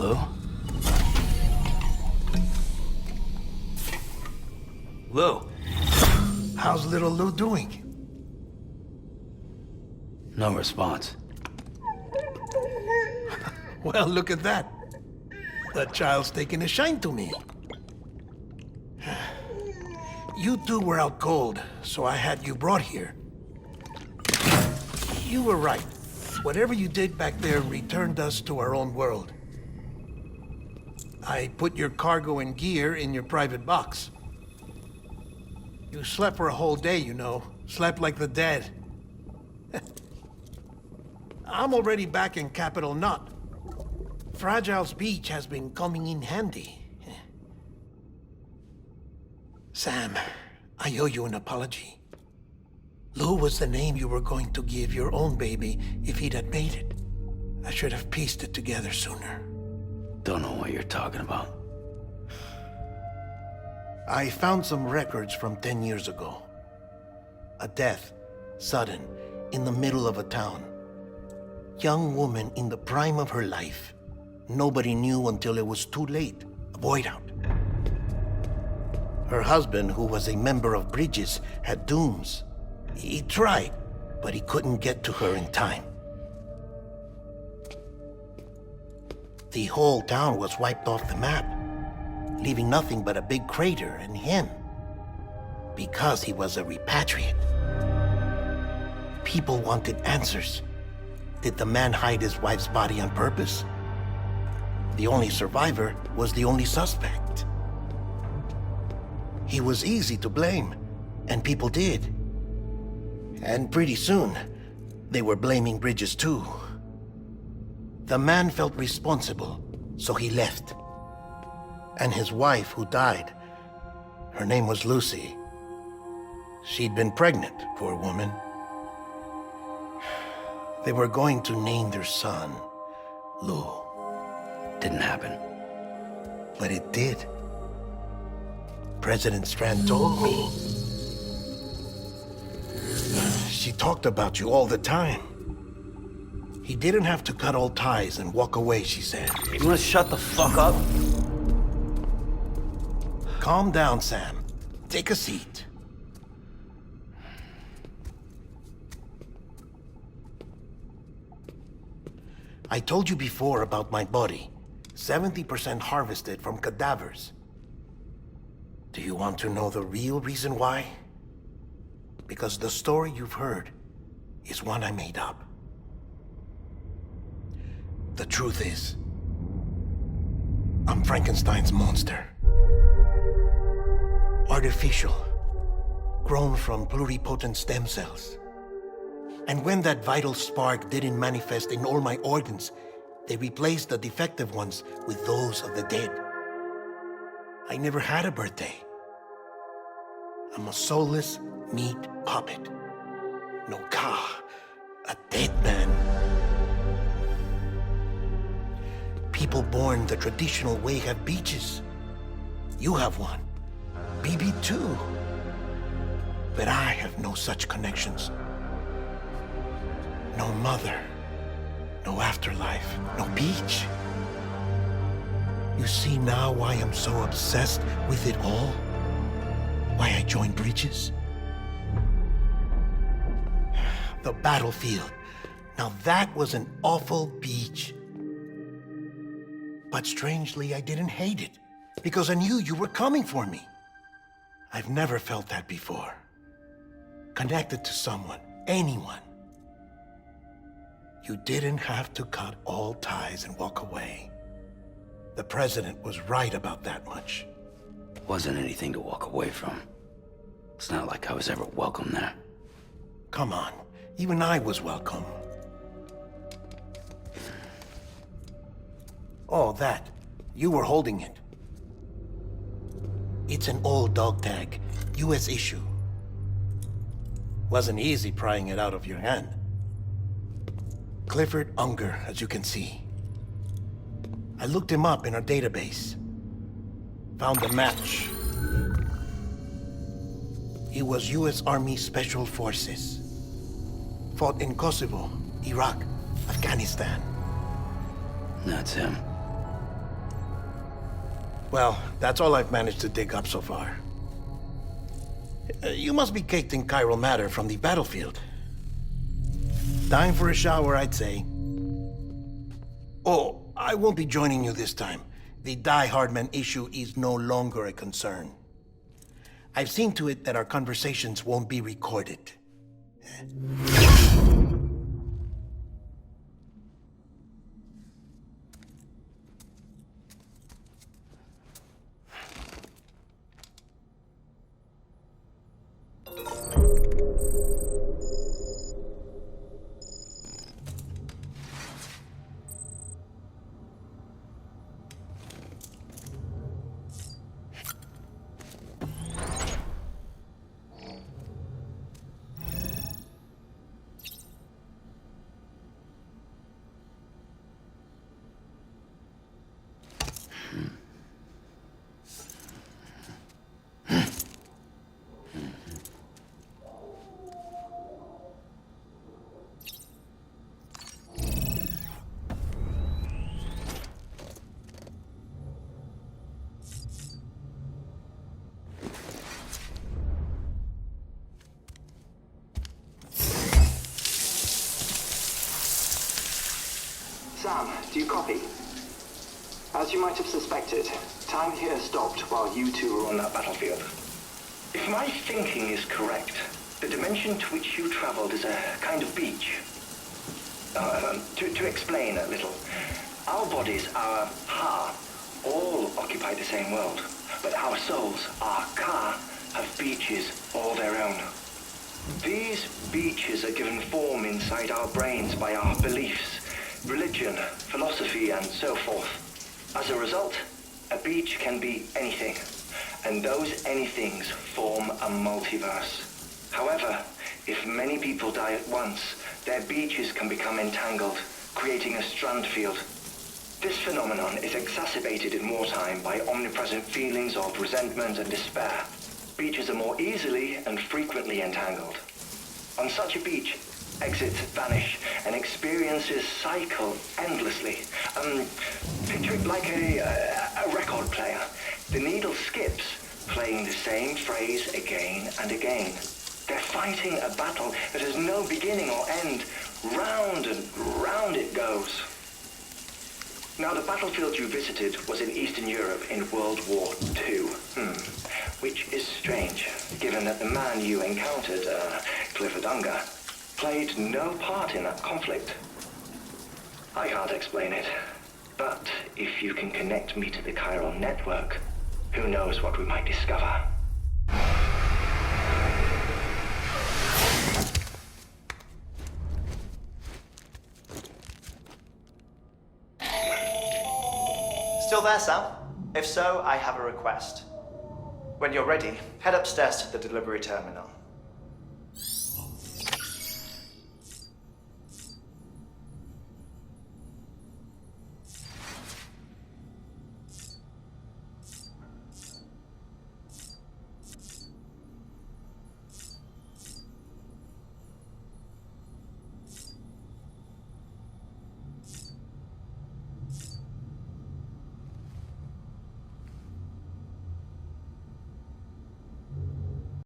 Lou? Lou? How's little Lou doing? No response. Well, look at that. The child's taking a shine to me. You two were out cold, so I had you brought here. You were right. Whatever you did back there returned us to our own world. I put your cargo and gear in your private box. You slept for a whole day, you know. Slept like the dead. I'm already back in Capital Knot. Fragile's beach has been coming in handy. Sam, I owe you an apology. Lou was the name you were going to give your own baby if he'd had made it. I should have pieced it together sooner. Don't know what you're talking about. I found some records from 10 years ago. A death, sudden, in the middle of a town. Young woman in the prime of her life. Nobody knew until it was too late. A void out. Her husband, who was a member of Bridges, had dooms. He tried, but he couldn't get to her in time. The whole town was wiped off the map, leaving nothing but a big crater and him, because he was a repatriate. People wanted answers. Did the man hide his wife's body on purpose? The only survivor was the only suspect. He was easy to blame, and people did. And pretty soon, they were blaming Bridges too. The man felt responsible, so he left. And his wife, who died, her name was Lucy. She'd been pregnant, poor woman. They were going to name their son Lou. Didn't happen. But it did. President Strand told me. She talked about you all the time. He didn't have to cut all ties and walk away, she said. You wanna shut the fuck up? Calm down, Sam. Take a seat. I told you before about my body. 70% harvested from cadavers. Do you want to know the real reason why? Because the story you've heard is one I made up. The truth is, I'm Frankenstein's monster. Artificial, grown from pluripotent stem cells. And when that vital spark didn't manifest in all my organs, they replaced the defective ones with those of the dead. I never had a birthday. I'm a soulless meat puppet. No car, a dead man. People born the traditional way have beaches. You have one, WW2. But I have no such connections. No mother, no afterlife, no beach. You see now why I'm so obsessed with it all? Why I joined Bridges? The battlefield. Now that was an awful beach. But strangely, I didn't hate it, because I knew you were coming for me. I've never felt that before. Connected to someone, anyone. You didn't have to cut all ties and walk away. The president was right about that much. Wasn't anything to walk away from. It's not like I was ever welcome there. Come on, even I was welcome. Oh, that. You were holding it. It's an old dog tag, US issue. Wasn't easy prying it out of your hand. Clifford Unger, as you can see. I looked him up in our database. Found a match. He was US Army Special Forces. Fought in Kosovo, Iraq, Afghanistan. That's him. Well, that's all I've managed to dig up so far. You must be caked in chiral matter from the battlefield. Time for a shower, I'd say. Oh, I won't be joining you this time. The Die Hardman issue is no longer a concern. I've seen to it that our conversations won't be recorded. Sam, do you copy? As you might have suspected, time here stopped while you two were on that battlefield. If my thinking is correct, the dimension to which you traveled is a kind of beach. To explain a little, our bodies, our ha, all occupy the same world, but our souls, our ka, have beaches all their own. These beaches are given form inside our brains by our beliefs, religion, philosophy, and so forth. As a result, a beach can be anything, and those anythings form a multiverse. However, if many people die at once, their beaches can become entangled, creating a strand field. This phenomenon is exacerbated in wartime by omnipresent feelings of resentment and despair. Beaches are more easily and frequently entangled. On such a beach, exits vanish and experiences cycle endlessly. Picture it like a record player. The needle skips, playing the same phrase again and again. They're fighting a battle that has no beginning or end. Round and round it goes. Now, the battlefield you visited was in Eastern Europe in World War II. Which is strange, given that the man you encountered, Clifford Unger, played no part in that conflict. I can't explain it, but if you can connect me to the chiral network, who knows what we might discover. Still there, Sam? If so, I have a request. When you're ready, head upstairs to the delivery terminal.